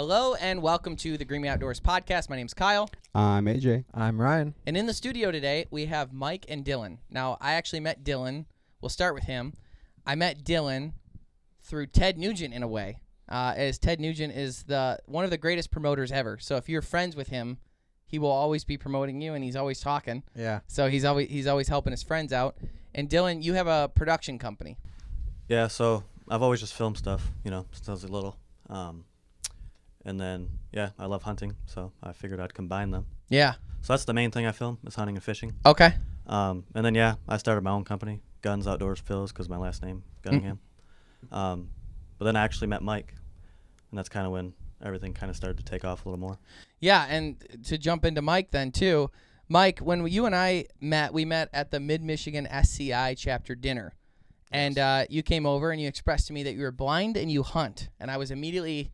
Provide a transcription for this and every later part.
Hello and welcome to the Green Outdoors podcast. My name's Kyle. I'm AJ. I'm Ryan. And in the studio today, we have Mike and Dylan. Now, I actually met Dylan. We'll start with him. I met Dylan through Ted Nugent in a way, as Ted Nugent is one of the greatest promoters ever. So if you're friends with him, he will always be promoting you, and he's always talking. Yeah. So he's always helping his friends out. And Dylan, you have a production company. Yeah, so I've always just filmed stuff, since I was little. And then, I love hunting, so I figured I'd combine them. Yeah. So that's the main thing I film, is hunting and fishing. Okay. And then, I started my own company, Gunn's Outdoors Pills, because my last name, Gunningham. But then I actually met Mike, and that's kind of when everything kind of started to take off a little more. Yeah, and to jump into Mike then, too, Mike, when you and I met, we met at the Mid-Michigan SCI chapter dinner. And you came over and you expressed to me that you were blind and you hunt. And I was immediately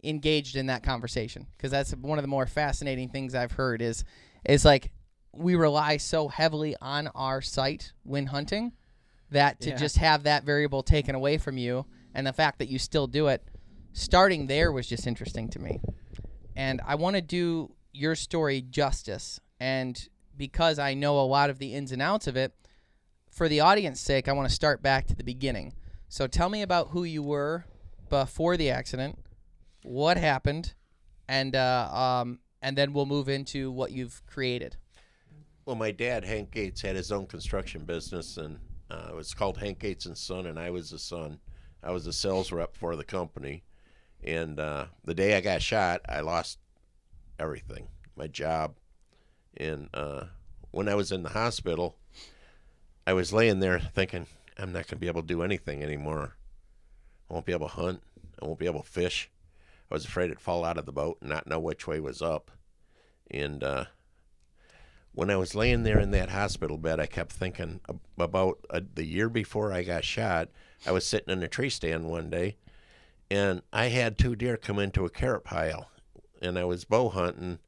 engaged in that conversation because that's one of the more fascinating things I've heard is like we rely so heavily on our sight when hunting that to just have that variable taken away from you and the fact that you still do it, starting there was just interesting to me. And I want to do your story justice. And because I know a lot of the ins and outs of it, for the audience's sake, I want to start back to the beginning. So tell me about who you were before the accident, what happened, and then we'll move into what you've created. Well, my dad, Hank Gates, had his own construction business, and it was called Hank Gates and Son, and I was the son. I was the sales rep for the company. And the day I got shot, I lost everything, my job. And when I was in the hospital, I was laying there thinking, I'm not going to be able to do anything anymore. I won't be able to hunt. I won't be able to fish. I was afraid I'd fall out of the boat and not know which way was up. And when I was laying there in that hospital bed, I kept thinking about the year before I got shot. I was sitting in a tree stand one day, and I had 2 deer come into a carrot pile, and I was bow hunting.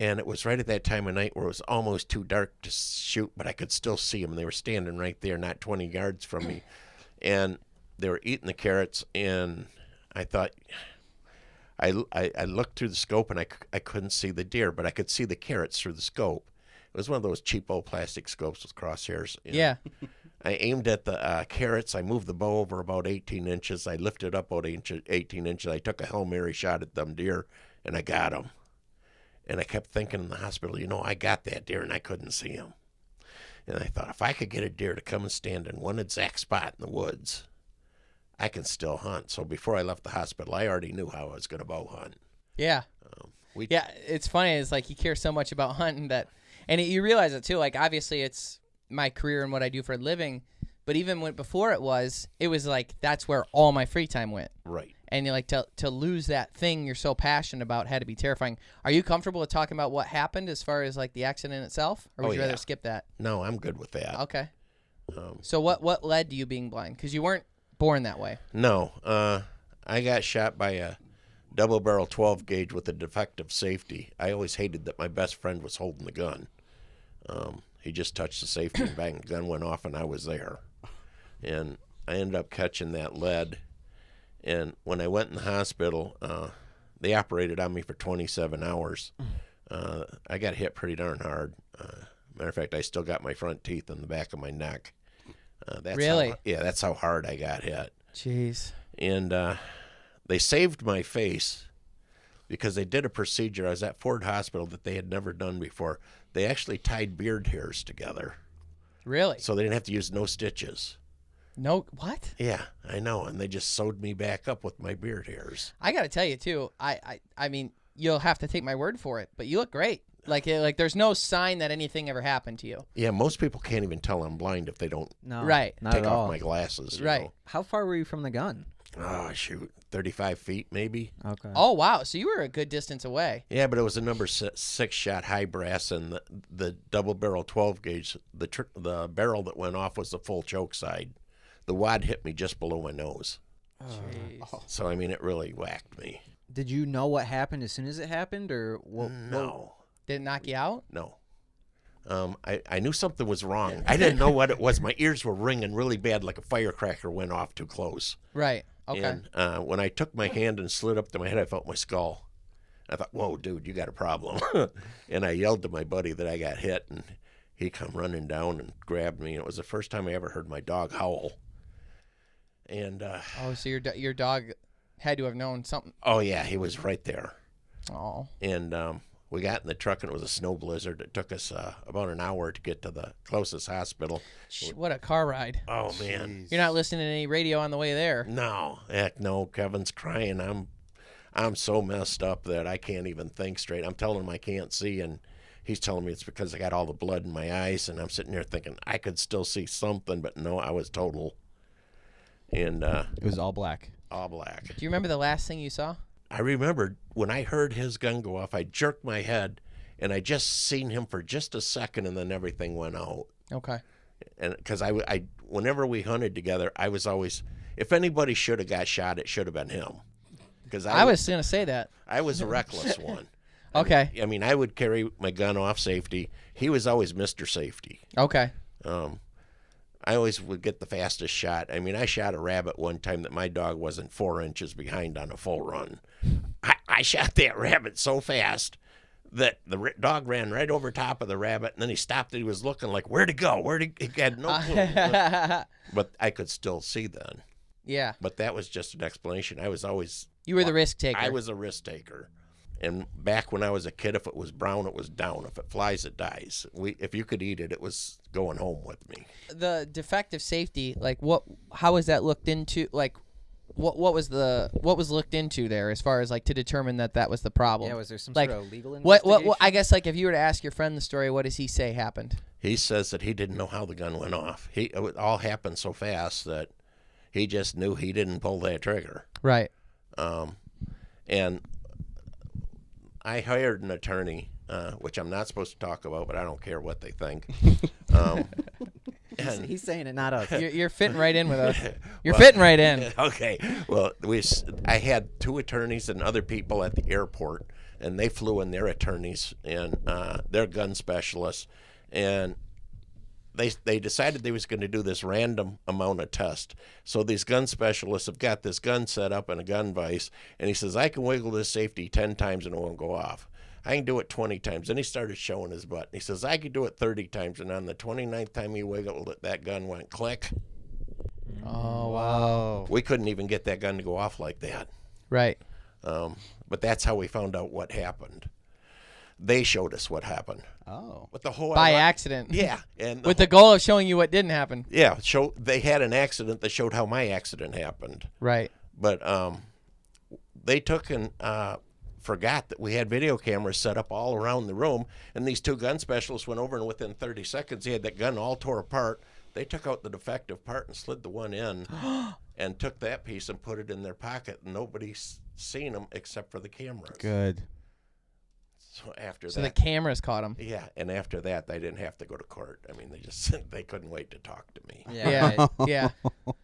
And it was right at that time of night where it was almost too dark to shoot, but I could still see them. They were standing right there, not 20 yards from me. And they were eating the carrots, and I thought, I looked through the scope, and I couldn't see the deer, but I could see the carrots through the scope. It was one of those cheap old plastic scopes with crosshairs. And yeah. I aimed at the carrots. I moved the bow over about 18 inches. I lifted up about 18 inches. I took a Hail Mary shot at them deer, and I got them. And I kept thinking in the hospital, I got that deer, and I couldn't see him. And I thought, if I could get a deer to come and stand in one exact spot in the woods, I can still hunt. So before I left the hospital, I already knew how I was going to bow hunt. Yeah. It's funny. It's like you care so much about hunting that, and you realize it too. Like obviously, it's my career and what I do for a living. But even before it was like that's where all my free time went. Right. And you like to lose that thing you're so passionate about had to be terrifying. Are you comfortable with talking about what happened as far as like the accident itself, or would you rather skip that? No, I'm good with that. Okay. So what led to you being blind? Because you weren't born that way. No, I got shot by a double barrel 12 gauge with a defective safety. I always hated that my best friend was holding the gun. He just touched the safety and bang, the gun went off and I was there. And I ended up catching that lead. And when I went in the hospital, they operated on me for 27 hours. I got hit pretty darn hard. Matter of fact, I still got my front teeth in the back of my neck. Really? That's how hard I got hit. Jeez. And they saved my face because they did a procedure. I was at Ford Hospital that they had never done before. They actually tied beard hairs together. Really? So they didn't have to use no stitches. No, what? Yeah, I know. And they just sewed me back up with my beard hairs. I got to tell you, too, I mean, you'll have to take my word for it, but you look great. Like there's no sign that anything ever happened to you. Yeah, most people can't even tell I'm blind if they don't Not take at off all. my glasses. You Right. know. How far were you from the gun? Oh, shoot. 35 feet, maybe? Okay. Oh, wow. So you were a good distance away. Yeah, but it was a number 6 shot high brass, and the double barrel 12 gauge, the barrel that went off was the full choke side. The wad hit me just below my nose. Jeez. So, I mean, it really whacked me. Did you know what happened as soon as it happened, or what? No. Did it knock you out? No. I knew something was wrong. I didn't know what it was. My ears were ringing really bad, like a firecracker went off too close. Right. Okay. And when I took my hand and slid up to my head, I felt my skull. I thought, whoa, dude, you got a problem. And I yelled to my buddy that I got hit, and he come running down and grabbed me. And it was the first time I ever heard my dog howl. And Oh, so your dog had to have known something. oh, yeah, he was right there. Oh. And we got in the truck, and it was a snow blizzard. It took us about an hour to get to the closest hospital. What a car ride. Oh, man. You're not listening to any radio on the way there. No, heck no. Kevin's crying. I'm so messed up that I can't even think straight. I'm telling him I can't see, and he's telling me it's because I got all the blood in my eyes, and I'm sitting there thinking I could still see something, but no, I was total. And It was all black. all black. Do you remember the last thing you saw? I remembered when I heard his gun go off, I jerked my head, and I just seen him for just a second, and then everything went out. Okay. And because I whenever we hunted together, I was always, if anybody should have got shot, it should have been him. Because I was going to say that. I was a reckless one. Okay. I mean, I would carry my gun off safety. He was always Mr. Safety. Okay. I always would get the fastest shot. I mean, I shot a rabbit one time that my dog wasn't 4 inches behind on a full run. I shot that rabbit so fast that the dog ran right over top of the rabbit, and then he stopped and he was looking like, where'd he go? He had no clue. But I could still see then. Yeah. But that was just an explanation. I was always... You were the risk taker. I was a risk taker. And back when I was a kid, if it was brown, it was down. If it flies, it dies. If you could eat it, it was going home with me. The defective safety, like how was that looked into? Like what was looked into there as far as like to determine that was the problem? Yeah, was there some like, sort of legal what investigation? I guess like if you were to ask your friend the story, what does he say happened? He says that he didn't know how the gun went off. It all happened so fast that he just knew he didn't pull that trigger. Right. And I hired an attorney, which I'm not supposed to talk about, but I don't care what they think. And He's saying it, not us. You're fitting right in with us. You're fitting right in. Okay. Well, I had 2 attorneys and other people at the airport, and they flew in their attorneys and their gun specialists, and they decided they was going to do this random amount of test. So these gun specialists have got this gun set up in a gun vise, and he says, I can wiggle this safety 10 times and it won't go off. I can do it 20 times. Then he started showing his butt. He says, I could do it 30 times, and on the 29th time he wiggled it, that gun went click. Oh wow. We couldn't even get that gun to go off like that. Right. But that's how we found out what happened. They showed us what happened. Oh. But the whole By accident. Yeah, and With the goal of showing you what didn't happen. yeah, they had an accident that showed how my accident happened. Right. But they took and forgot that we had video cameras set up all around the room, and these 2 gun specialists went over, and within 30 seconds, he had that gun all tore apart. They took out the defective part and slid the one in, and took that piece and put it in their pocket. Nobody's seen them except for the cameras. Good. So after So that, the cameras caught him. yeah, and after that, they didn't have to go to court. I mean, they couldn't wait to talk to me. Yeah. Yeah.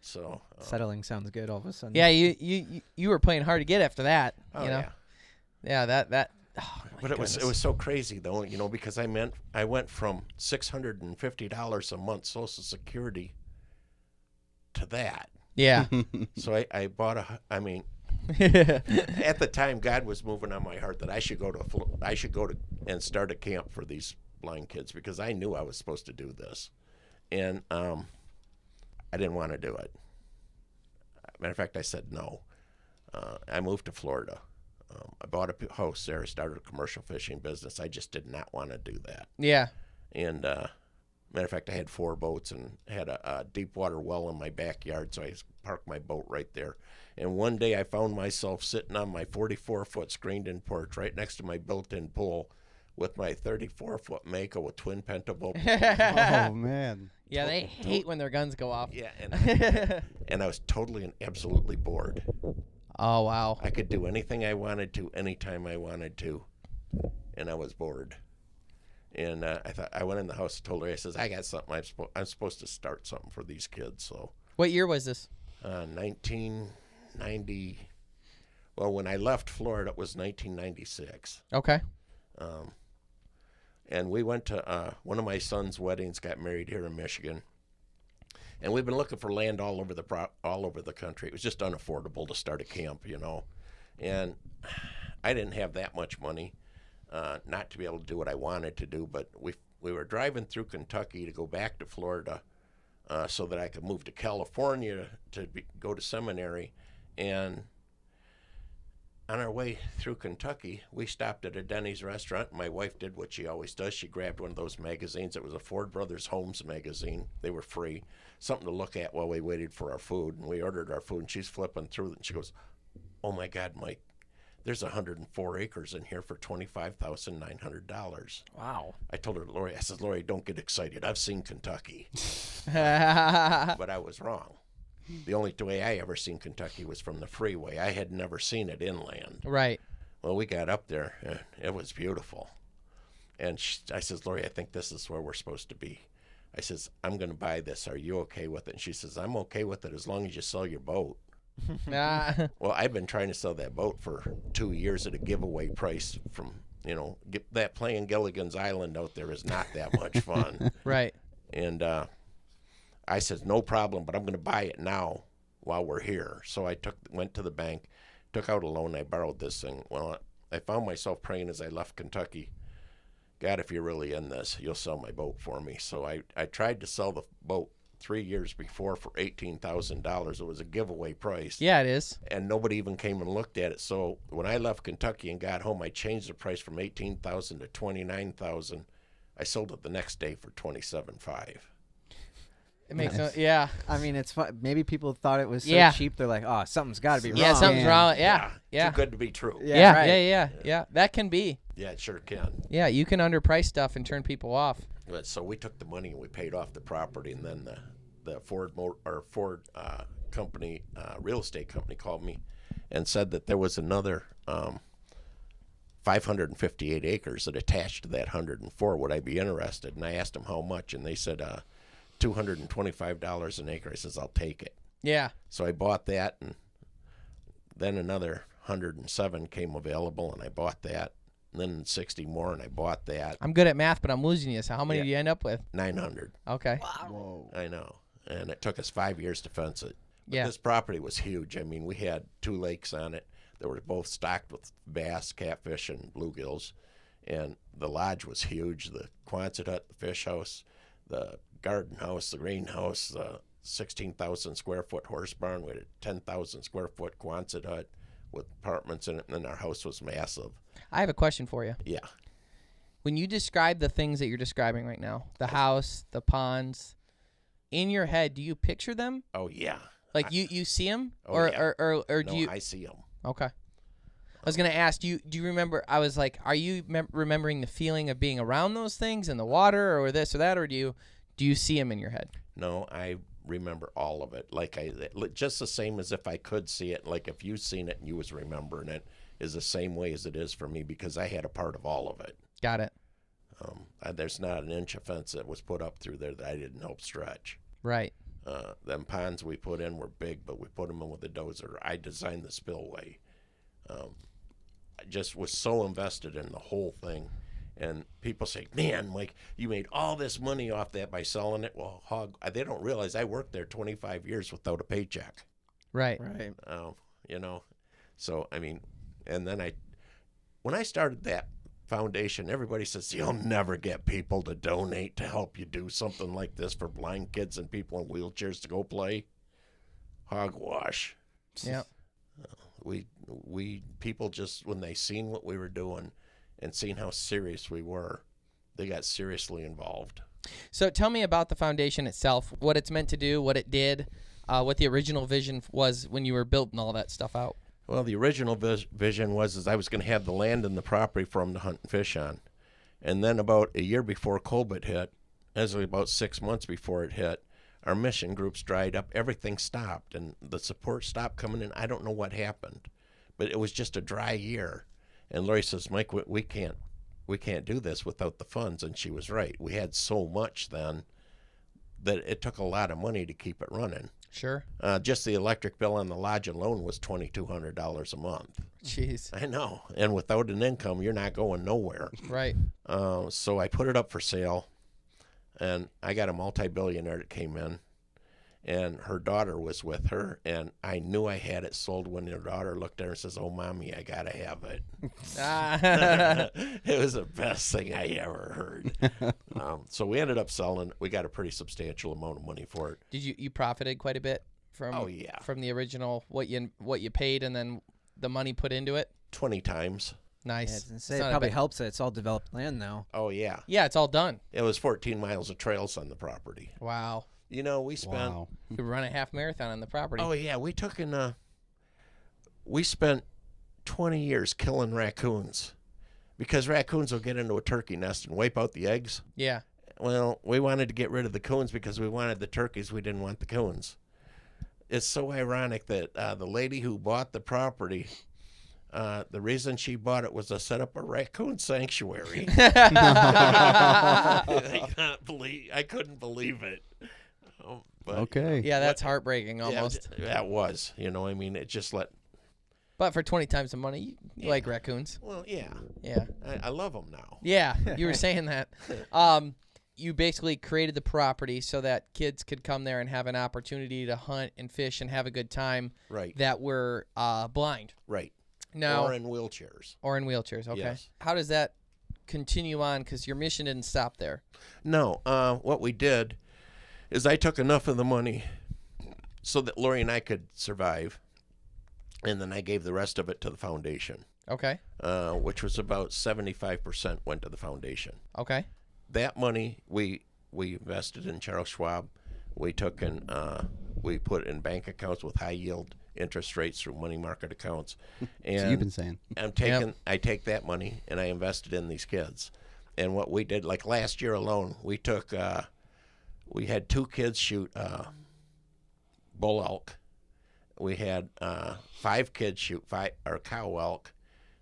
So Settling sounds good all of a sudden. Yeah. You were playing hard to get after that. oh you know. yeah. Yeah. That. Oh, my But it was goodness. so crazy though, because I went from $650 a month Social Security to that. Yeah. So I bought at the time God was moving on my heart that I should go to and start a camp for these blind kids, because I knew I was supposed to do this, and I didn't want to do it. Matter of fact, I said no. I moved to Florida. I bought a house there, started a commercial fishing business. I just did not want to do that. Yeah. And matter of fact, I had 4 boats and had a deep water well in my backyard, so I parked my boat right there. And one day I found myself sitting on my 44-foot screened-in porch right next to my built-in pool with my 34-foot Mako with twin pentavolt. Oh, man. Yeah, they hate when their guns go off. Yeah, and I was totally and absolutely bored. Oh wow. I could do anything I wanted to, anytime I wanted to, and I was bored. And I went in the house and told her, I says, I got something. I'm supposed to start something for these kids. So What year was this? 1990. Well, when I left Florida, it was 1996. Okay. And we went to one of my son's weddings, got married here in Michigan. And we've been looking for land all over the country. It was just unaffordable to start a camp, And I didn't have that much money, not to be able to do what I wanted to do. But we were driving through Kentucky to go back to Florida, so that I could move to California to go to seminary. And on our way through Kentucky, we stopped at a Denny's restaurant. My wife did what she always does. She grabbed one of those magazines. It was a Ford Brothers Homes magazine. They were free, something to look at while we waited for our food. And we ordered our food, and she's flipping through it, and she goes, "Oh, my God, Mike, there's 104 acres in here for $25,900. Wow. I told her, Lori, I said, "Lori, don't get excited. I've seen Kentucky." But I was wrong. The only way I ever seen Kentucky was from the freeway. I had never seen it inland. Right. Well, we got up there, and it was beautiful. And I says, "Lori, I think this is where we're supposed to be." I says, "I'm going to buy this. Are you okay with it?" And she says, "I'm okay with it as long as you sell your boat." Well, I've been trying to sell that boat for 2 years at a giveaway price from, that playing Gilligan's Island out there is not that much fun. Right. And I said, "No problem, but I'm going to buy it now while we're here." So I went to the bank, took out a loan. I borrowed this thing. Well, I found myself praying as I left Kentucky, "God, if you're really in this, you'll sell my boat for me." So I tried to sell the boat 3 years before for $18,000. It was a giveaway price. Yeah, it is. And nobody even came and looked at it. So when I left Kentucky and got home, I changed the price from $18,000 to $29,000. I sold it the next day for $27,500. It makes yeah. I mean, it's fun. Maybe people thought it was so Yeah. cheap. They're like, "Oh, something's got to be wrong." Yeah, something's wrong. Yeah. Too good to be true. Yeah, right. yeah. That can be. Yeah, it sure can. Yeah, you can underprice stuff and turn people off. But so we took the money and we paid off the property, and then the Ford company, real estate company, called me and said that there was another 558 acres that attached to that 104. Would I be interested? And I asked them how much, and they said $225 an acre. I says, "I'll take it." Yeah. So I bought that, and then another 107 came available, and I bought that. And then 60 more, and I bought that. I'm good at math, but I'm losing you. So how many Yeah. do you end up with? 900. Okay. Whoa. I know. And it took us 5 years to fence it. But Yeah. this property was huge. I mean, we had 2 lakes on it that were both stocked with bass, catfish, and bluegills. And the lodge was huge. The Quonset hut, the fish house, the garden house, the greenhouse, the 16,000 square foot horse barn. We had a 10,000 square foot Quonset hut with apartments in it, and then our house was massive. I have a question for you. Yeah. When you describe the things that you're describing right now, the house, the ponds, in your head, do you picture them? Oh, yeah. Like you see them, Oh, or, yeah. or No, do you? I see them. Okay. I was gonna ask, do you remember? I was like, are you remembering the feeling of being around those things in the water, or this or that, or do you see them in your head? No, I remember all of it. Just the same as if I could see it. Like if you seen it and you was remembering it, is the same way as it is for me, because I had a part of all of it. Got it. There's not an inch of fence that was put up through there that I didn't help stretch. Right. Them ponds we put in were big, but we put them in with a dozer. I designed the spillway. I just was so invested in the whole thing. And people say, "Man, Mike, you made all this money off that by selling it." Well, they don't realize I worked there 25 years without a paycheck. Right. Right. So, I mean, and then when I started that foundation, everybody says, "You'll never get people to donate to help you do something like this for blind kids and people in wheelchairs to go play." Hogwash. Yeah. People just, when they seen what we were doing and seen how serious we were, they got seriously involved. So tell me about the foundation itself, what it's meant to do, what it did, what the original vision was when you were building all that stuff out. Well, the original vision was I was going to have the land and the property for them to hunt and fish on. And then about a year before COVID hit, actually about 6 months before it hit, our mission groups dried up. Everything stopped, and the support stopped coming in. I don't know what happened, but it was just a dry year. And Lori says, "Mike, we can't do this without the funds." And she was right. We had so much then that it took a lot of money to keep it running. Sure. Just the electric bill on the lodge alone was $2,200 a month. Jeez. I know. And without an income, you're not going nowhere. Right. So I put it up for sale, and I got a multi-billionaire that came in, and her daughter was with her, and I knew I had it sold when her daughter looked at her and says, "Oh, Mommy, I got to have it." It was the best thing I ever heard. So we ended up selling. We got a pretty substantial amount of money for it. Did you profited quite a bit from? Oh, yeah. From the original what you paid and then the money put into it. 20 times. Nice. Yeah, I was gonna say, It's it not a probably bad- helps that it's all developed land now. Oh yeah. Yeah, it's all done. It was 14 miles of trails on the property. Wow. You know, we spent. Wow. You could run a half marathon on the property. Oh yeah, we took in. We spent 20 years killing raccoons, because raccoons will get into a turkey nest and wipe out the eggs. Yeah. Well, we wanted to get rid of the coons because we wanted the turkeys. We didn't want the coons. It's so ironic that the lady who bought the property, the reason she bought it was to set up a raccoon sanctuary. I couldn't believe it. But, Okay. Yeah, that's heartbreaking almost. Yeah, that was. You know, I mean, it just let. But for 20 times the money, you like raccoons. Well, yeah. Yeah. I love them now. Yeah, you were saying that. You basically created the property so that kids could come there and have an opportunity to hunt and fish and have a good time Right. that were blind. Right. Now, Or in wheelchairs. or in wheelchairs. Okay. Yes. How does that continue on? Because your mission didn't stop there. No. What we did is I took enough of the money so that Lori and I could survive, and then I gave the rest of it to the foundation, Okay. which was about 75% went to the foundation. Okay. That money we invested in Charles Schwab. We took and we put it in bank accounts with high yield interest rates through money market accounts. And So you've been saying. I take that money and I invested in these kids. And what we did, like last year alone, we took we had 2 kids shoot bull elk. We had 5 kids shoot cow elk.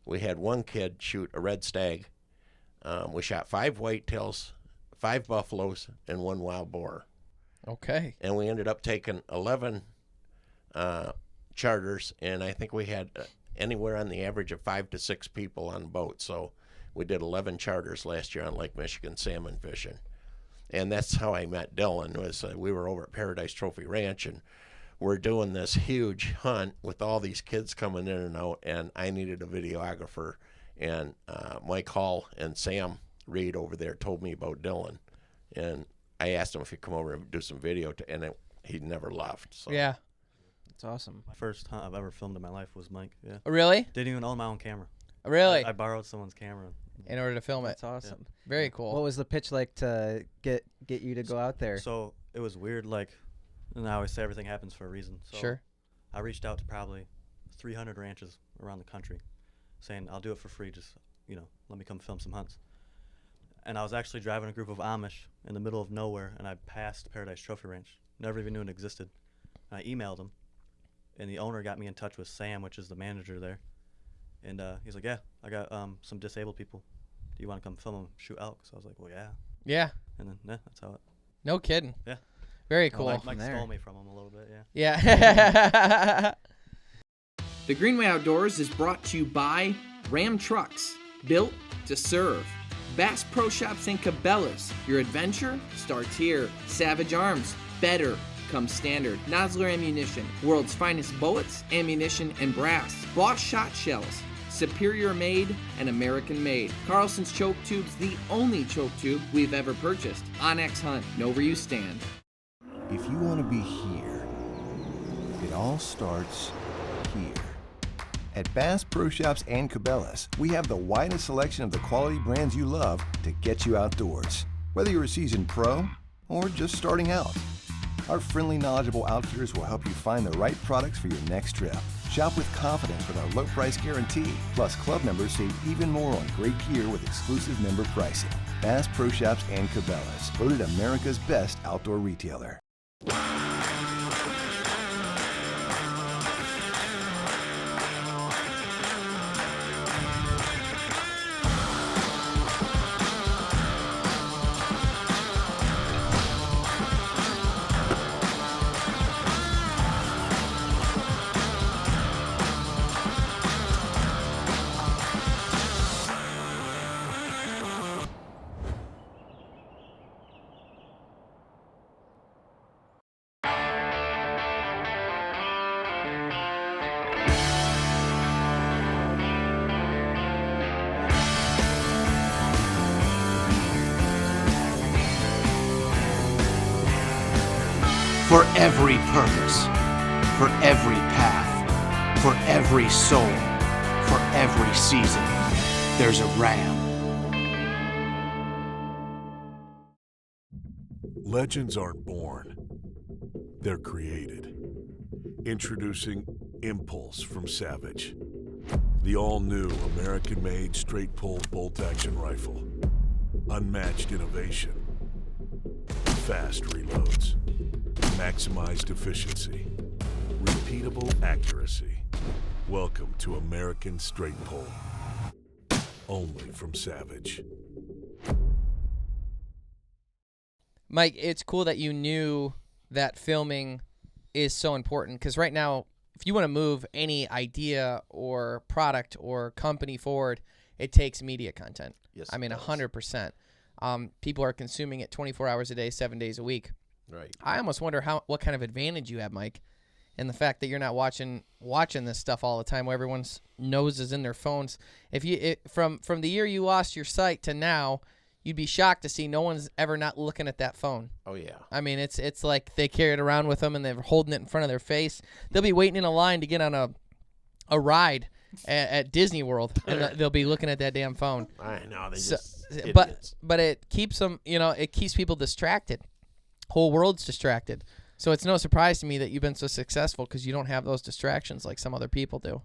We had 1 kid shoot a red stag. We shot 5 whitetails, 5 buffaloes, and 1 wild boar. Okay. And we ended up taking 11 charters, and I think we had anywhere on the average of 5 to 6 people on the boat. So we did 11 charters last year on Lake Michigan salmon fishing. And that's how I met Dylan. Was we were over at Paradise Trophy Ranch, and we're doing this huge hunt with all these kids coming in and out, and I needed a videographer. And Mike Hall and Sam Reed over there told me about Dylan, and I asked him if he'd come over and do some video, and he never left. So. Yeah. That's awesome. My first hunt I've ever filmed in my life was Mike. Yeah. Really? Didn't even own my own camera. Really? I borrowed someone's camera. In order to film it. That's awesome. Very cool. What was the pitch like to get you to go out there? So it was weird. Like, and I always say everything happens for a reason. So Sure. I reached out to probably 300 ranches around the country, saying I'll do it for free. Just let me come film some hunts. And I was actually driving a group of Amish in the middle of nowhere, and I passed Paradise Trophy Ranch. Never even knew it existed. And I emailed him, and the owner got me in touch with Sam, which is the manager there. And he's like, "Yeah, I got some disabled people. Do you want to come film them shoot elk?" So I was like, "Well, yeah." Yeah. And then that's how it. No kidding. Yeah. Very cool. Mike there. stole me from him a little bit. Yeah. Yeah. The Greenway Outdoors is brought to you by Ram Trucks, built to serve. Bass Pro Shops and Cabela's, your adventure starts here. Savage Arms, better comes standard. Nosler Ammunition, world's finest bullets, ammunition, and brass. Boss Shot Shells, superior made and American made. Carlson's Choke Tube's the only choke tube we've ever purchased. Onyx Hunt, know where you stand. If you want to be here, it all starts here. At Bass Pro Shops and Cabela's, we have the widest selection of the quality brands you love to get you outdoors. Whether you're a seasoned pro or just starting out, our friendly, knowledgeable outfitters will help you find the right products for your next trip. Shop with confidence with our low price guarantee. Plus, club members save even more on great gear with exclusive member pricing. Bass Pro Shops and Cabela's, voted America's best outdoor retailer. For every purpose, for every path, for every soul, for every season, there's a Ram. Legends aren't born, they're created. Introducing Impulse from Savage, the all-new American-made straight-pull bolt-action rifle. Unmatched innovation, fast reloads, maximized efficiency, repeatable accuracy. Welcome to American Straight Pull, only from Savage. Mike, it's cool that you knew that filming is so important, because right now, if you want to move any idea or product or company forward, it takes media content. Yes, I mean, it does. 100%. People are consuming it 24 hours a day, 7 days a week. Right. I almost wonder what kind of advantage you have, Mike, in the fact that you're not watching this stuff all the time, where everyone's nose is in their phones. From the year you lost your sight to now, you'd be shocked to see no one's ever not looking at that phone. Oh, yeah. I mean, it's like they carry it around with them and they're holding it in front of their face. They'll be waiting in a line to get on a ride at Disney World, and they'll be looking at that damn phone. I know. They just idiots. But it keeps them, it keeps people distracted. Whole world's distracted. So it's no surprise to me that you've been so successful, because you don't have those distractions like some other people do.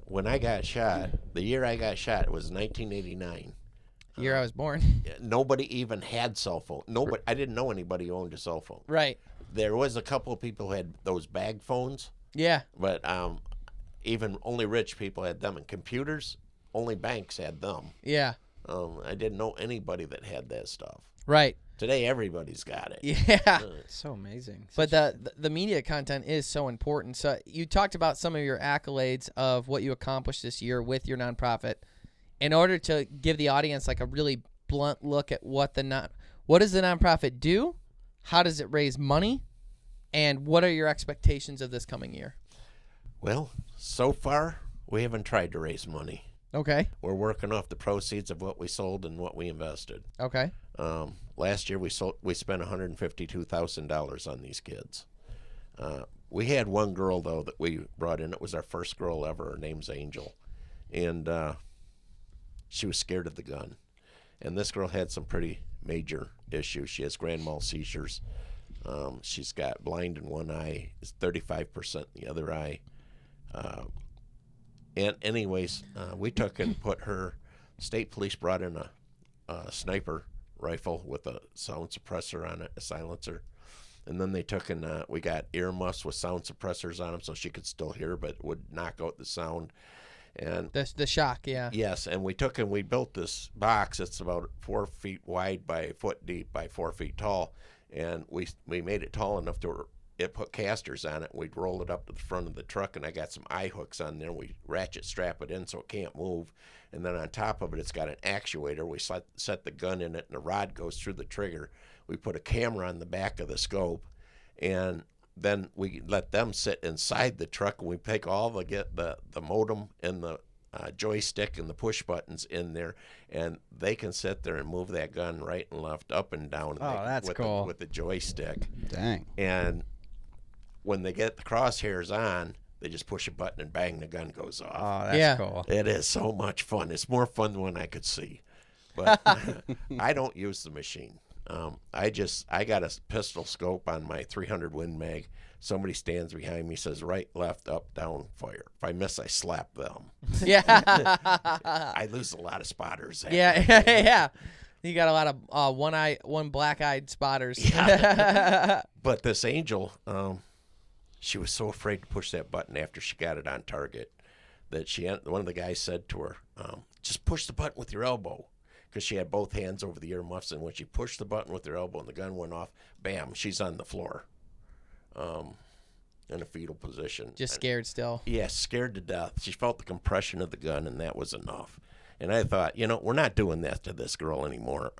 When I got shot, the year I got shot, it was 1989. The year I was born. Nobody even had cell phone. Nobody. I didn't know anybody who owned a cell phone. Right. There was a couple of people who had those bag phones, Yeah. but even only rich people had them. And computers, only banks had them. Yeah. I didn't know anybody that had that stuff. Right. Today, everybody's got it. Yeah. It's so amazing. But the media content is so important. So you talked about some of your accolades of what you accomplished this year with your nonprofit. In order to give the audience like a really blunt look at what does the nonprofit do, how does it raise money, and what are your expectations of this coming year? Well, so far, we haven't tried to raise money. Okay. We're working off the proceeds of what we sold and what we invested. Okay. Last year, we spent $152,000 on these kids. We had one girl, though, that we brought in. It was our first girl ever. Her name's Angel. And she was scared of the gun. And this girl had some pretty major issues. She has grand mal seizures. She's got blind in one eye, is 35% in the other eye. And anyways, we took and put her, state police brought in a sniper rifle with a sound suppressor on it, a silencer. And then they took and we got earmuffs with sound suppressors on them so she could still hear, but would knock out the sound. And The shock, yeah. yes, and we took and we built this box. It's about 4 feet wide by a foot deep by 4 feet tall, and we made it tall enough to it put casters on it. We'd roll it up to the front of the truck, and I got some eye hooks on there. We ratchet strap it in so it can't move, and then on top of it, it's got an actuator. We set the gun in it, and the rod goes through the trigger. We put a camera on the back of the scope, and then we let them sit inside the truck, and we take all the modem and the joystick and the push buttons in there, and they can sit there and move that gun right and left, up and down. Oh, that's cool. With the joystick. Dang. And when they get the crosshairs on, they just push a button and bang, the gun goes off. Oh, that's Yeah. cool. It is so much fun. It's more fun than I could see. But I don't use the machine. I got a pistol scope on my 300 Win Mag. Somebody stands behind me, says right, left, up, down, fire. If I miss, I slap them. Yeah. I lose a lot of spotters. Yeah. Yeah. You got a lot of one black-eyed spotters. But this Angel, she was so afraid to push that button after she got it on target that one of the guys said to her, just push the button with your elbow, because she had both hands over the earmuffs, and when she pushed the button with her elbow and the gun went off, bam, she's on the floor in a fetal position. Just scared still. Yeah, scared to death. She felt the compression of the gun, and that was enough. And I thought, we're not doing that to this girl anymore.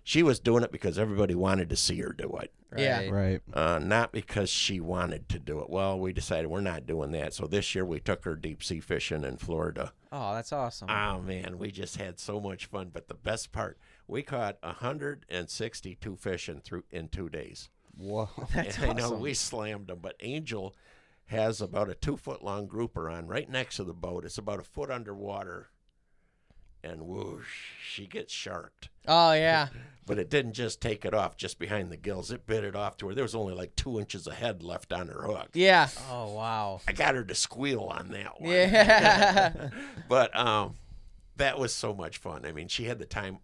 She was doing it because everybody wanted to see her do it. Yeah. Right. Not because she wanted to do it. Well, we decided we're not doing that. So this year we took her deep sea fishing in Florida. Oh, that's awesome. Oh, man, we just had so much fun. But the best part, we caught 162 fish in 2 days. Whoa. That's I know awesome. we slammed them, but Angel has about a 2-foot-long grouper on right next to the boat. It's about a foot underwater, and whoosh, she gets sharked. Oh yeah. But it didn't just take it off just behind the gills. It bit it off to where there was only like 2 inches of head left on her hook. Yeah. Oh, wow. I got her to squeal on that one. Yeah. But that was so much fun. I mean, she had the time.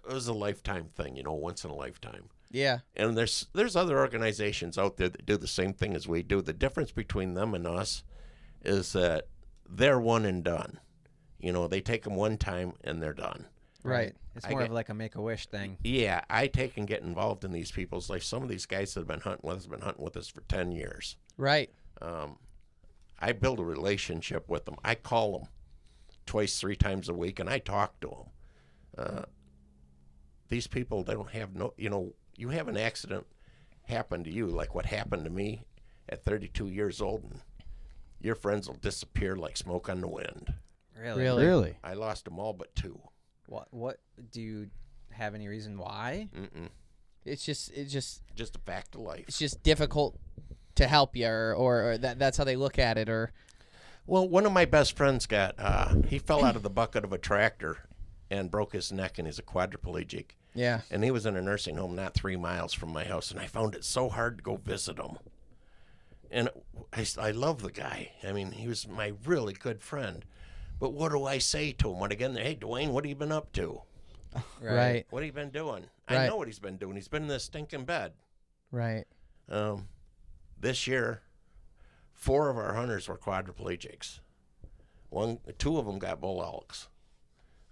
It was a lifetime thing, once in a lifetime. Yeah. And there's other organizations out there that do the same thing as we do. The difference between them and us is that they're one and done. They take them one time and they're done. Right. It's I more get- of like a Make-A-Wish thing. Yeah, I take and get involved in these people's life. Some of these guys that have been hunting with us have been hunting with us for 10 years. Right. I build a relationship with them. I call them twice, 3 times a week, and I talk to them. These people, they don't have you have an accident happen to you, like what happened to me at 32 years old, and your friends will disappear like smoke on the wind. Really? Really? I lost them all but 2. What do you have any reason why? Mm-mm. It's just Just a fact of life. it's just difficult to help you, or that's how they look at it, or Well, one of my best friends he fell out of the bucket of a tractor and broke his neck, and he's a quadriplegic. yeah. And he was in a nursing home not 3 miles from my house, and I found it so hard to go visit him. And I love the guy. I mean, he was my really good friend. But what do I say to him when I get in there? Hey, Dwayne, what have you been up to? Right. What have you been doing? Right. I know what he's been doing. He's been in this stinking bed. Right. This year, 4 of our hunters were quadriplegics. 2 of them got bull elks.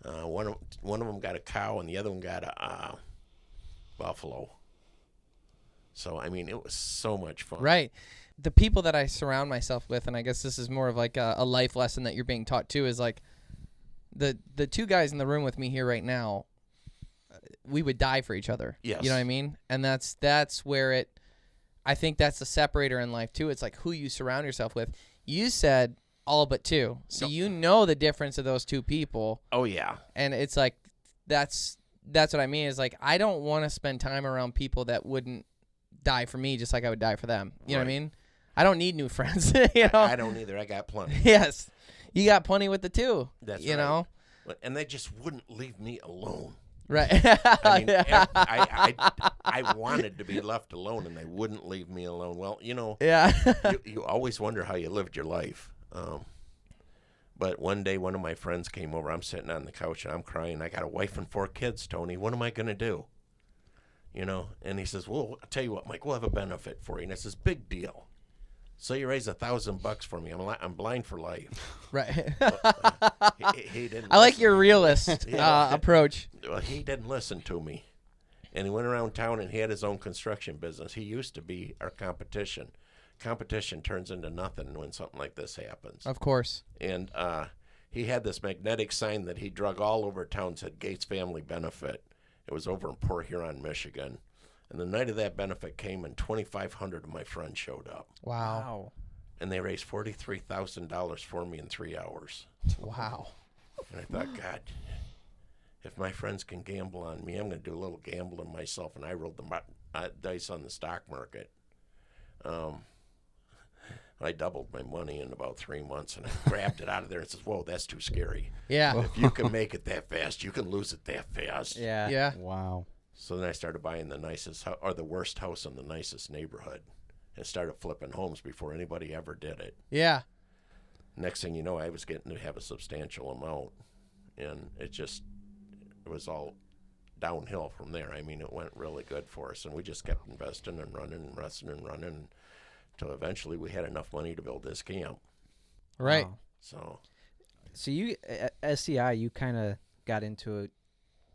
One of them got a cow, and the other one got a buffalo. So, I mean, it was so much fun. Right. The people that I surround myself with, and I guess this is more of like a life lesson that you're being taught too, is like the 2 guys in the room with me here right now, we would die for each other. Yes. You know what I mean? And that's where I think that's the separator in life too. It's like who you surround yourself with. You said all but 2. So you know the difference of those 2 people. Oh, yeah. And it's like that's what I mean, is like I don't want to spend time around people that wouldn't die for me just like I would die for them. You know what I mean? I don't need new friends. I don't either. I got plenty. Yes. You got plenty with the 2. That's you right. know? And they just wouldn't leave me alone. Right. I mean, I wanted to be left alone, and they wouldn't leave me alone. Well, Yeah. you always wonder how you lived your life. But one day, one of my friends came over. I'm sitting on the couch, and I'm crying. I got a wife and 4 kids, Tony. What am I going to do? And he says, well, I'll tell you what, Mike, we'll have a benefit for you. And I says, big deal. So you raise $1,000 for me. I'm blind for life. Right. He didn't. I like listen. your realist approach. Well, he didn't listen to me. And he went around town and he had his own construction business. He used to be our competition. Competition turns into nothing when something like this happens. Of course. And he had this magnetic sign that he drug all over town, said Gates Family Benefit. It was over in Port Huron, Michigan. And the night of that benefit came, and 2,500 of my friends showed up. Wow. And they raised $43,000 for me in 3 hours. Wow. And I thought, God, if my friends can gamble on me, I'm going to do a little gambling myself. And I rolled the dice on the stock market. I doubled my money in about 3 months, and I grabbed it out of there and says, whoa, that's too scary. Yeah. If you can make it that fast, you can lose it that fast. Yeah. Yeah. Wow. So then I started buying the nicest or the worst house in the nicest neighborhood and started flipping homes before anybody ever did it. Yeah. Next thing you know, I was getting to have a substantial amount, and it was all downhill from there. I mean, it went really good for us, and we just kept investing and running and resting and running until eventually we had enough money to build this camp. Right. Wow. So you, at SCI, you kind of got into it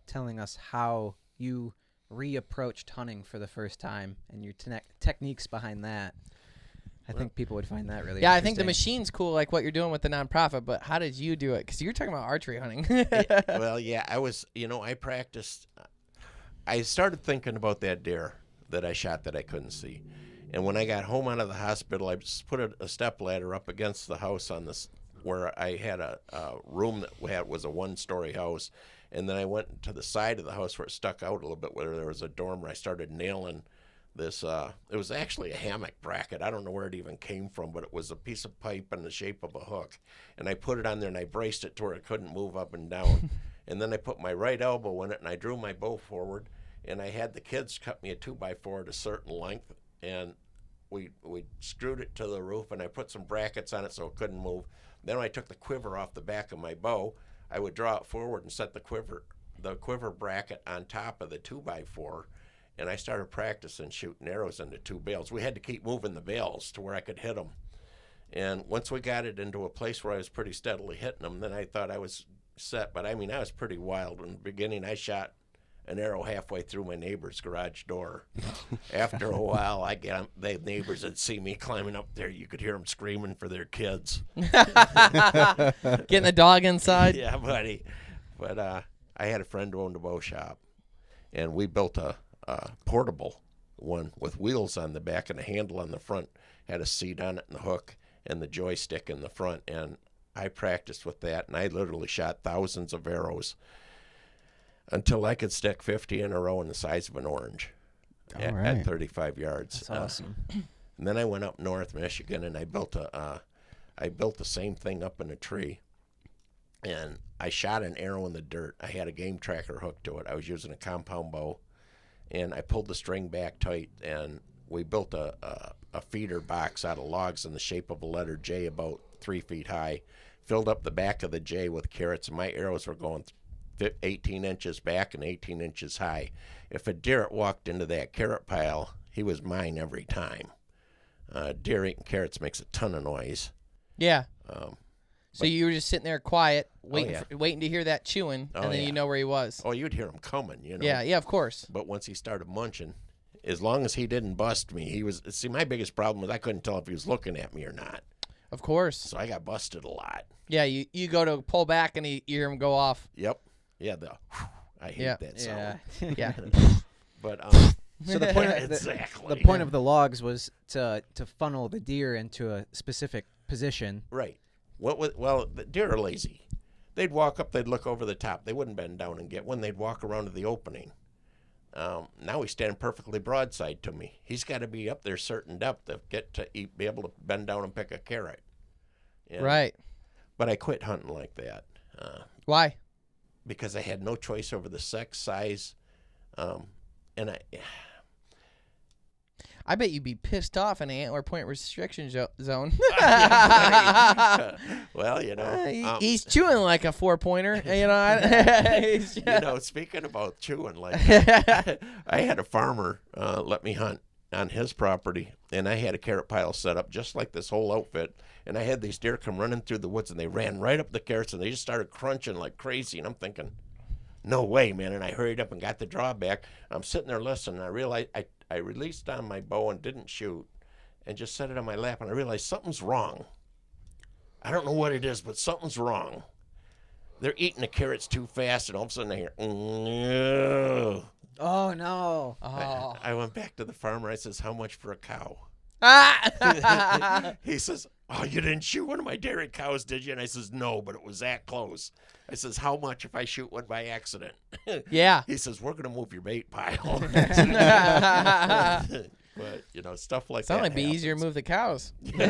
telling us how you reapproached hunting for the first time and your techniques behind that. I think people would find that really Yeah, I think the interesting. machine's cool, like what you're doing with the nonprofit, but how did you do it? Because you're talking about archery hunting. well, yeah, I was, I practiced. I started thinking about that deer that I shot that I couldn't see. And when I got home out of the hospital, I just put a step ladder up against the house on this, where I had a room that was a 1-story house. And then I went to the side of the house where it stuck out a little bit, where there was a dormer. I started nailing this. It was actually a hammock bracket. I don't know where it even came from, but it was a piece of pipe in the shape of a hook, and I put it on there and I braced it to where it couldn't move up and down. And then I put my right elbow in it and I drew my bow forward, and I had the kids cut me a 2x4 at a certain length, and we screwed it to the roof, and I put some brackets on it so it couldn't move. Then when I took the quiver off the back of my bow, I would draw it forward and set the quiver bracket on top of the 2x4, and I started practicing shooting arrows into 2 bales. We had to keep moving the bales to where I could hit them. And once we got it into a place where I was pretty steadily hitting them, then I thought I was set. But I mean, I was pretty wild. In the beginning, I shot an arrow halfway through my neighbor's garage door. After a while, the neighbors would see me climbing up there. You could hear them screaming for their kids. Getting the dog inside. Yeah, buddy. But I had a friend who owned a bow shop, and we built a portable one with wheels on the back and a handle on the front. Had a seat on it and the hook and the joystick in the front. And I practiced with that, and I literally shot thousands of arrows until I could stick 50 in a row in the size of an orange at 35 yards. That's awesome. And then I went up north Michigan, and I built the same thing up in a tree. And I shot an arrow in the dirt. I had a game tracker hooked to it. I was using a compound bow, and I pulled the string back tight, and we built a feeder box out of logs in the shape of a letter J about 3 feet high, filled up the back of the J with carrots, and my arrows were going 18 inches back and 18 inches high. If a deer walked into that carrot pile, he was mine every time. Deer eating carrots makes a ton of noise. Yeah. So you were just sitting there quiet, waiting yeah. waiting to hear that chewing, and then yeah. you know where he was. Oh, you'd hear him coming, you know. Yeah, of course. But once he started munching, as long as he didn't bust me, he was. See, my biggest problem was I couldn't tell if he was looking at me or not. Of course. So I got busted a lot. Yeah, you go to pull back and you hear him go off. Yep. Yeah. I hate that sound. Yeah. But So the point of exactly. the point of the logs was to funnel the deer into a specific position. Right. Well, the deer are lazy. They'd walk up, they'd look over the top. They wouldn't bend down and get one. They'd walk around to the opening. Now he's standing perfectly broadside to me. He's got to be up there certain depth to be able to bend down and pick a carrot. And, Right. But I quit hunting like that. Why? Because I had no choice over the sex, size, and I bet you'd be pissed off in an antler point restriction zone. Well, you know, he's chewing like a 4-pointer. You know, you know, speaking about chewing like that, I had a farmer let me hunt on his property, and I had a carrot pile set up just like this whole outfit, and I had these deer come running through the woods, and they ran right up the carrots, and they just started crunching like crazy, and I'm thinking, no way, man. And I hurried up and got the draw back. I'm sitting there listening, and I realized I released on my bow and didn't shoot and just set it on my lap, and I realized something's wrong. I don't know what it is, but something's wrong. They're eating the carrots too fast, and all of a sudden I hear, "Ugh." Oh no! Oh. I went back to the farmer. I says, how much for a cow? He says, oh, you didn't shoot one of my dairy cows, did you? And I says, no, but it was that close. I says, how much if I shoot one by accident? Yeah. He says, we're going to move your bait pile. But, you know, stuff like that. It's only be easier to move the cows. You got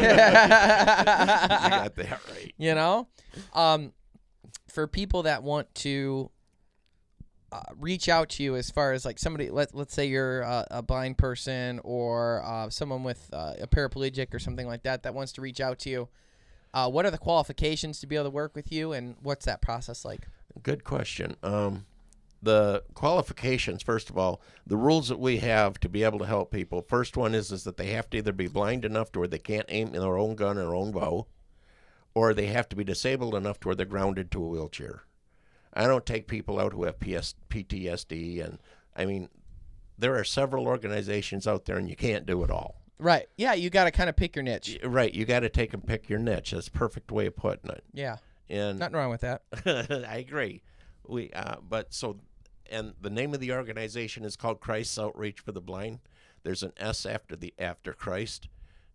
that right. You know? For people that want to reach out to you as far as like somebody, let's say you're a blind person or someone with a paraplegic or something like that wants to reach out to you, what are the qualifications to be able to work with you, and what's that process like? Good question. The qualifications, first of all, the rules that we have to be able to help people, first one is that they have to either be blind enough to where they can't aim their own gun or their own bow, or they have to be disabled enough to where they're grounded to a wheelchair. I don't take people out who have PTSD, and I mean, there are several organizations out there, and you can't do it all. Right. Yeah, you got to kind of pick your niche. Right, you got to take and pick your niche. That's a perfect way of putting it. Yeah. And nothing wrong with that. I agree. And the name of the organization is called Christ's Outreach for the Blind. There's an S after Christ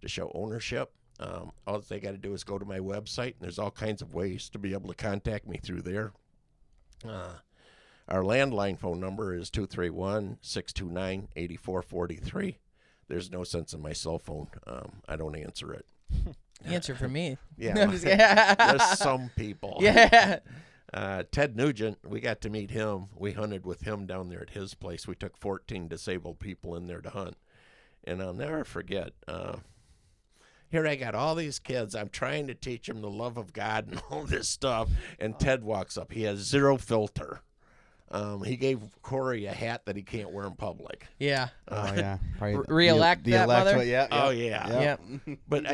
to show ownership. All they got to do is go to my website, and there's all kinds of ways to be able to contact me through there. Our landline phone number is 231-629-8443. there's no sense in my cell phone. I don't answer it. Answer for me. Yeah, No, I'm just- there's some people. Yeah. Ted Nugent, we got to meet him. We hunted with him down there at his place. We took 14 disabled people in there to hunt. And I'll never forget, here I got all these kids. I'm trying to teach them the love of God and all this stuff. And Ted walks up. He has zero filter. He gave Corey a hat that he can't wear in public. Yeah. Oh yeah. Probably Re-elect the that elect mother? one, yeah. Oh, yeah. Yep. But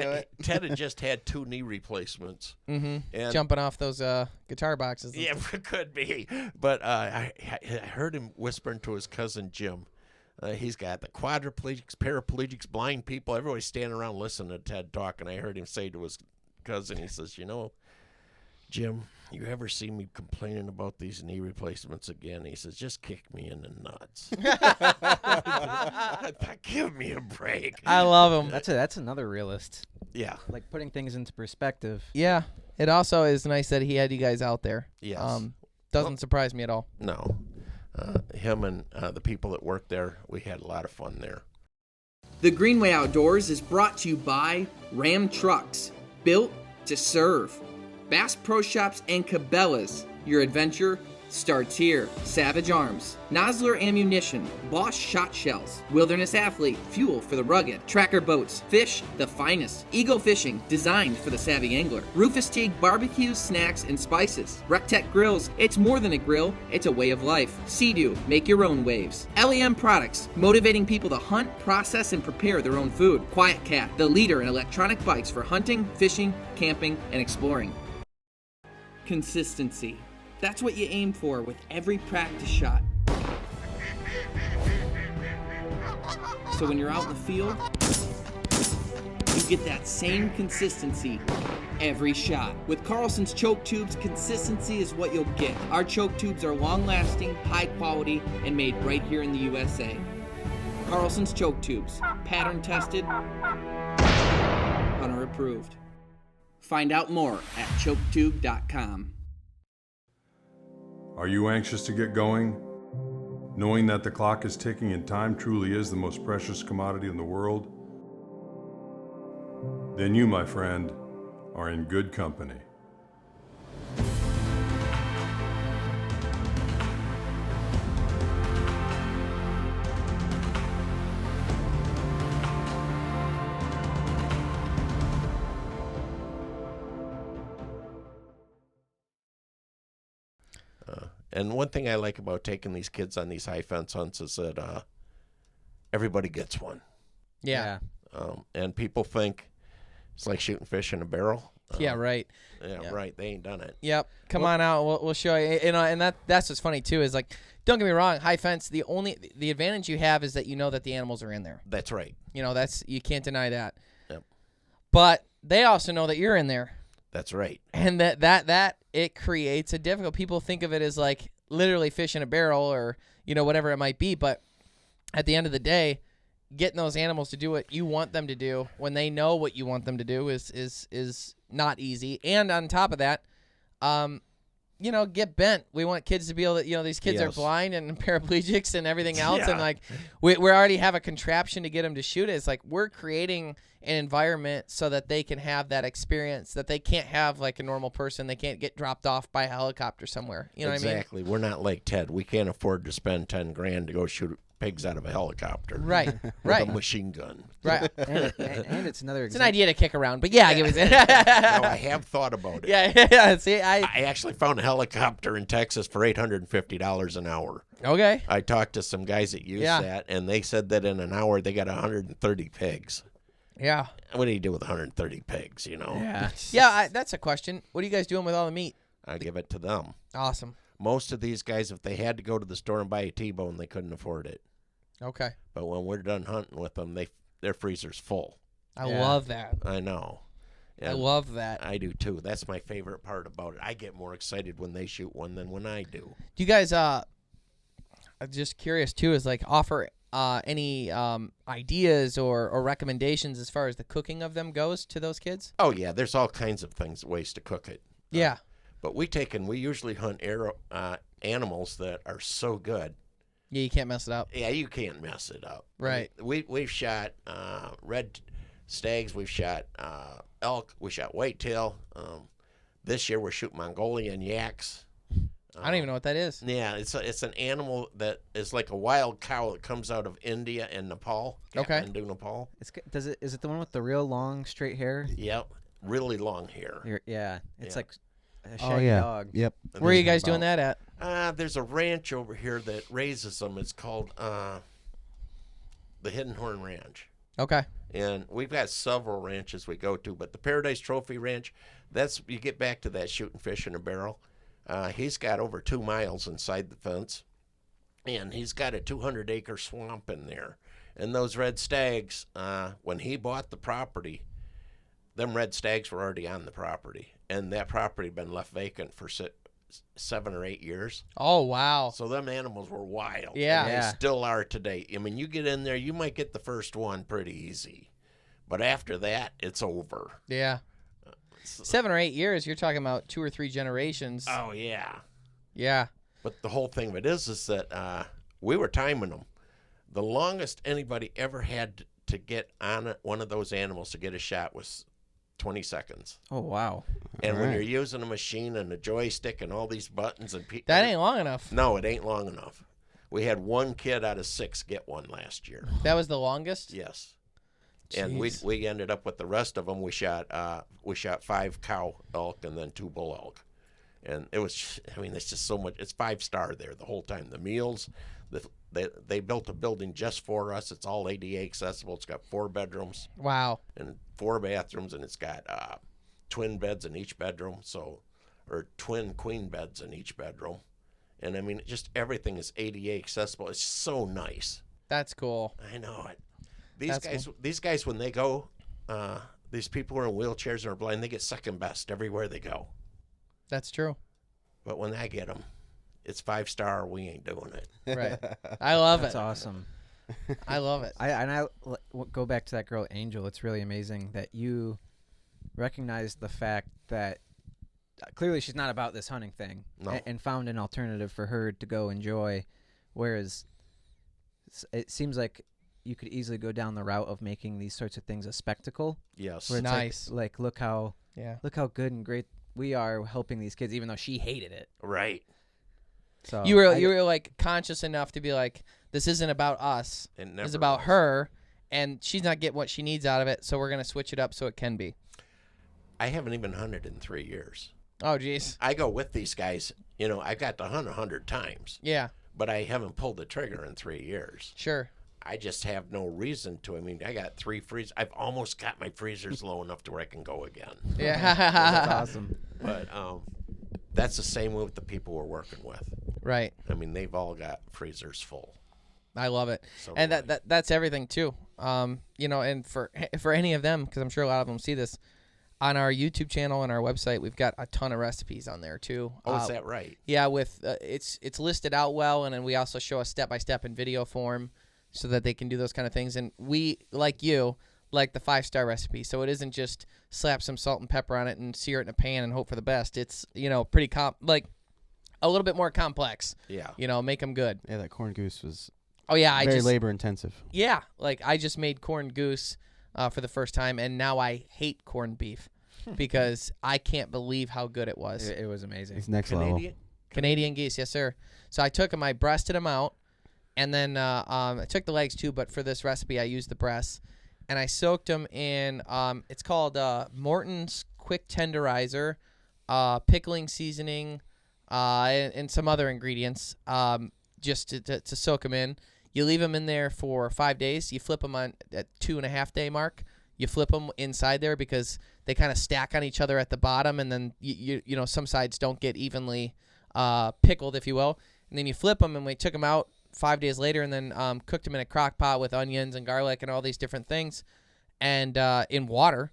Ted had just had 2 knee replacements. Mm-hmm. And Jumping off those guitar boxes. and yeah, stuff. it could be. But I heard him whispering to his cousin Jim. He's got the quadriplegics, paraplegics, blind people. Everybody's standing around listening to Ted talk. And I heard him say to his cousin, he says, you know, Jim, you ever see me complaining about these knee replacements again? He says, just kick me in the nuts. I thought, give me a break. I love him. That's another realist. Yeah. Like putting things into perspective. Yeah. It also is nice that he had you guys out there. Yes. Doesn't surprise me at all. No. Him and the people that work there, we had a lot of fun there. The Greenway Outdoors is brought to you by Ram Trucks, built to serve. Bass Pro Shops and Cabela's. Your adventure starts here. Savage Arms, Nosler Ammunition, Bosch Shot Shells, Wilderness Athlete, fuel for the rugged, Tracker Boats, fish the finest, Eagle Fishing, designed for the savvy angler, Rufus Teague barbecues, snacks, and spices, Rectech Grills, it's more than a grill, it's a way of life, Sea-Doo, make your own waves, LEM Products, motivating people to hunt, process, and prepare their own food, Quiet Cat, the leader in electronic bikes for hunting, fishing, camping, and exploring. Consistency. That's what you aim for with every practice shot. So when you're out in the field, you get that same consistency every shot. With Carlson's choke tubes, consistency is what you'll get. Our choke tubes are long-lasting, high quality, and made right here in the USA. Carlson's choke tubes, pattern tested, hunter approved. Find out more at choketube.com. Are you anxious to get going? Knowing that the clock is ticking and time truly is the most precious commodity in the world? Then you, my friend, are in good company. And one thing I like about taking these kids on these high fence hunts is that everybody gets one. Yeah. And people think it's like shooting fish in a barrel. Yeah, right. Yeah, right. They ain't done it. Yep. Come on out. We'll show you. And that's what's funny too is like, don't get me wrong, high fence. The advantage you have is that you know that the animals are in there. That's right. You know, you can't deny that. Yep. But they also know that you're in there. That's right. And that it creates a difficult. People think of it as like literally fish in a barrel or whatever it might be. But at the end of the day, getting those animals to do what you want them to do when they know what you want them to do is not easy. And on top of that, get bent. We want kids to be able to, these kids are blind and paraplegics and everything else. Yeah. And like, we already have a contraption to get them to shoot it. It's like, we're creating an environment so that they can have that experience that they can't have like a normal person. They can't get dropped off by a helicopter somewhere. You know what I mean? Exactly. We're not like Ted. We can't afford to spend $10,000 to go shoot pigs out of a helicopter. Right. With Right. a machine gun. Right. and it's another It's an idea to kick around, but yeah, I get what you're saying. No, I have thought about it. Yeah. See, I actually found a helicopter in Texas for $850 an hour. Okay. I talked to some guys that use that, and they said that in an hour they got 130 pigs. Yeah. What do you do with 130 pigs, Yeah. Yeah, that's a question. What are you guys doing with all the meat? I give it to them. Awesome. Most of these guys, if they had to go to the store and buy a T-bone, they couldn't afford it. Okay. But when we're done hunting with them, their freezer's full. I love that. I know. I love that. I do too. That's my favorite part about it. I get more excited when they shoot one than when I do. Do you guys, I'm just curious too, is like offer any ideas or recommendations as far as the cooking of them goes to those kids? Oh, yeah. There's all kinds of ways to cook it. Yeah. But we usually hunt animals that are so good Yeah, you can't mess it up. Yeah, you can't mess it up. Right. I mean, we've shot red stags, we've shot elk, we shot whitetail. This year we're shooting Mongolian yaks. I don't even know what that is. Yeah, it's an animal that is like a wild cow that comes out of India and Nepal. Okay. Kathmandu, Nepal. Is it the one with the real long straight hair? Yep, really long hair. Yeah, it's Yeah. like a shaggy dog. Yep. Where are you guys doing that at? There's a ranch over here that raises them. It's called the Hidden Horn Ranch. Okay. And we've got several ranches we go to, but the Paradise Trophy Ranch, that's you get back to that shooting fish in a barrel. He's got over 2 miles inside the fence, and he's got a 200-acre swamp in there. And those red stags, when he bought the property, them red stags were already on the property, and that property had been left vacant for 7 or 8 years. Oh, wow. So them animals were wild. Yeah. And Yeah. they still are today. I mean, you get in there, you might get the first one pretty easy. But after that, it's over. Yeah. 7 or 8 years, you're talking about 2 or 3 generations. Oh, yeah. Yeah. But the whole thing of it is that we were timing them. The longest anybody ever had to get on one of those animals to get a shot was 20 seconds. Oh wow! And when right. you're using a machine and a joystick and all these buttons and That ain't long enough. No, it ain't long enough. We had 1 kid out of 6 get one last year. That was the longest? Yes. And Jeez. we ended up with the rest of them. We shot 5 cow elk and then 2 bull elk, and it was. I mean, it's just so much. It's 5-star there the whole time. The meals, they built a building just for us. It's all ADA accessible. It's got 4 bedrooms Wow. and 4 bathrooms, and it's got twin beds in each bedroom. Or twin queen beds in each bedroom, and I mean, just everything is ADA accessible. It's so nice. That's cool. I know it. That's These guys, when they go, these people who are in wheelchairs and are blind, they get second best everywhere they go. That's true. But when I get them, it's 5-star. We ain't doing it. Right. I love That's it. awesome. I love it. I go back to that girl Angel. It's really amazing that you recognize the fact that clearly she's not about this hunting thing, No. and found an alternative for her to go enjoy, whereas it seems like you could easily go down the route of making these sorts of things a spectacle. Yes. Where it's Nice. like look how Yeah. good and great we are helping these kids, even though she hated it. Right. So You were like conscious enough to be like, this isn't about us. It It's never about was. her, and she's not getting what she needs out of it, so we're going to switch it up so it can be. I haven't even hunted in 3 years. Oh, geez. I go with these guys. You know, I got to hunt 100 times, Yeah, but I haven't pulled the trigger in 3 years. sure. I just have no reason to. I mean, I got 3 freezers. I've almost got my freezers low enough to where I can go again. that's Yeah. awesome. But that's the same with the people we're working with. Right. I mean, they've all got freezers full. I love it. So And do I. that's everything too. You know, and for any of them, because I'm sure a lot of them see this, on our YouTube channel and our website, we've got a ton of recipes on there too. Oh, is that right? Yeah, with it's listed out well, and then we also show a step-by-step in video form so that they can do those kind of things. And we, like you, like the 5-star recipe, so it isn't just slap some salt and pepper on it and sear it in a pan and hope for the best. It's, you know, pretty like a little bit more complex. Yeah. You know, make them good. Yeah, that corned goose was Oh yeah, very labor intensive. Yeah, like I just made corned goose for the first time, and now I hate corned beef because I can't believe how good it was. It was amazing. It's next level. Canadian geese, yes sir. So I took them, I breasted them out, and then I took the legs too, but for this recipe I used the breasts, and I soaked them in, it's called Morton's Quick Tenderizer, pickling seasoning, and some other ingredients, just to soak them in. You leave them in there for 5 days. You flip them on at 2.5 day mark. You flip them inside there because they kind of stack on each other at the bottom, and then you know some sides don't get evenly pickled, if you will. And then you flip them, and we took them out 5 days later, and then cooked them in a crock pot with onions and garlic and all these different things, and in water.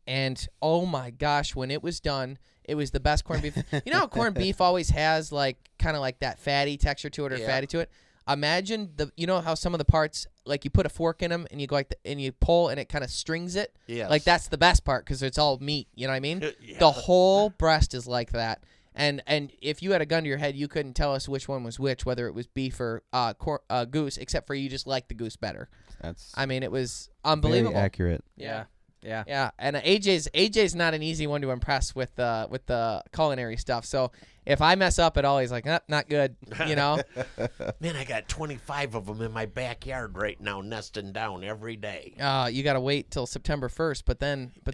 And oh my gosh, when it was done, it was the best corned beef. You know how corned beef always has like kind of like that fatty texture to it, or fatty to it. Imagine you know how some of the parts, like you put a fork in them and you go like and you pull and it kind of strings it. Yes. Like that's the best part because it's all meat. You know what I mean? Yeah. The whole breast is like that, And if you had a gun to your head, you couldn't tell us which one was which, whether it was beef or goose, except for you just liked the goose better. I mean, it was unbelievable. Very accurate. Yeah. And AJ's not an easy one to impress with the culinary stuff. So if I mess up at all, he's like, not good, you know. Man, I got 25 of them in my backyard right now, nesting down every day. You got to wait till September 1st, but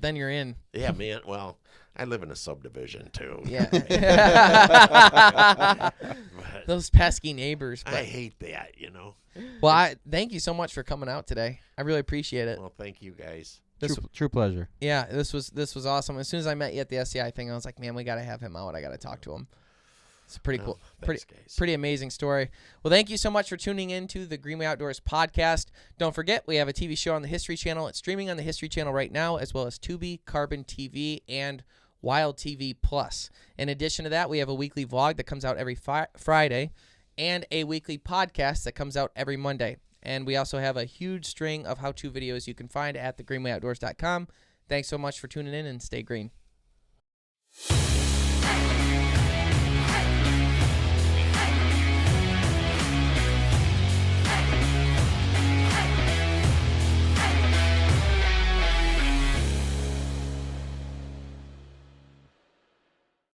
then you're in. Yeah, man. Well, I live in a subdivision too. Yeah. Those pesky neighbors. But, I hate that, you know. well, thank you so much for coming out today. I really appreciate it. Well, thank you guys. True pleasure. Yeah, this was awesome. As soon as I met you at the SCI thing, I was like, man, we got to have him out. I got to talk to him. It's a pretty cool, thanks, guys. pretty amazing story. Well, thank you so much for tuning in to the Greenway Outdoors podcast. Don't forget, we have a TV show on the History Channel. It's streaming on the History Channel right now, as well as Tubi, Carbon TV, and Wild TV Plus. In addition to that, we have a weekly vlog that comes out every Friday and a weekly podcast that comes out every Monday. And we also have a huge string of how-to videos you can find at thegreenwayoutdoors.com. Thanks so much for tuning in, and stay green.